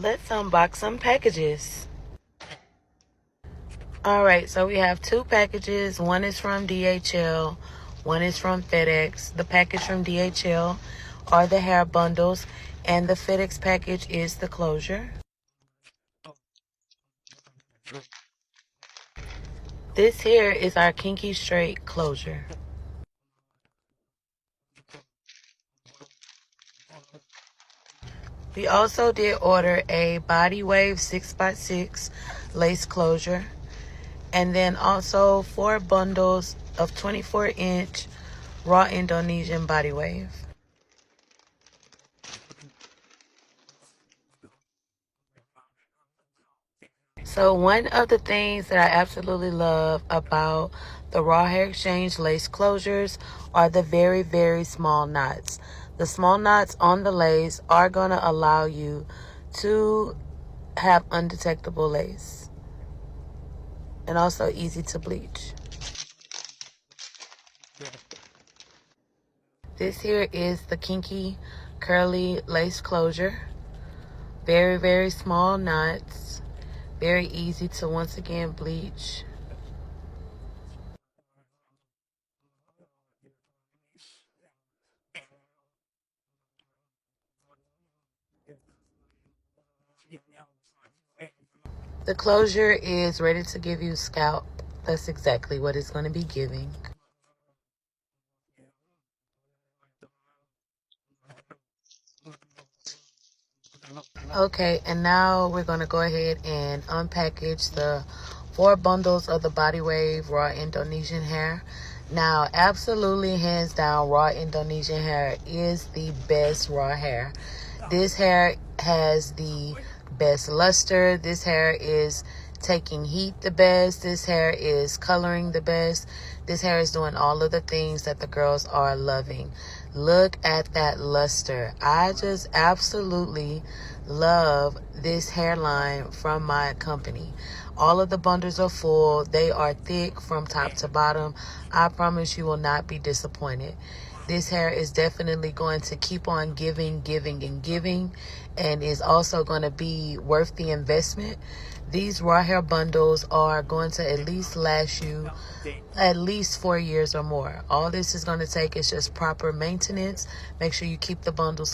Let's unbox some packages. Alright, so we have two packages. One is from DHL, one is from FedEx. The package from DHL are the hair bundles, and the FedEx package is the closure. This here is our Kinky Straight closure. We also did order a Body Wave 6x6 lace closure, and then also 4 bundles of 24-inch raw Indonesian Body Wave. So one of the things that I absolutely love about the Raw Hair Exchange lace closures are the very, very small knots. The small knots on the lace are going to allow you to have undetectable lace and also easy to bleach. This here is the Kinky Curly Lace Closure. Very, very small knots. Very easy to once again bleach. The closure is ready to give you scalp. That's exactly what it's going to be giving. Okay, and now we're going to go ahead and unpackage the 4 bundles of the Body Wave Raw Indonesian hair. Now, absolutely hands down, raw Indonesian hair is the best raw hair. This hair has the best luster. This hair is taking heat the best. This hair is coloring the best. This hair is doing all of the things that the girls are loving. Look at that luster. I just absolutely love this hairline from my company. All of the bundles are full. They are thick from top to bottom. I promise you will not be disappointed. This hair is definitely going to keep on giving, and is also going to be worth the investment. These raw hair bundles are going to at least last you at least 4 years or more. All this is going to take is just proper maintenance. Make sure you keep the bundles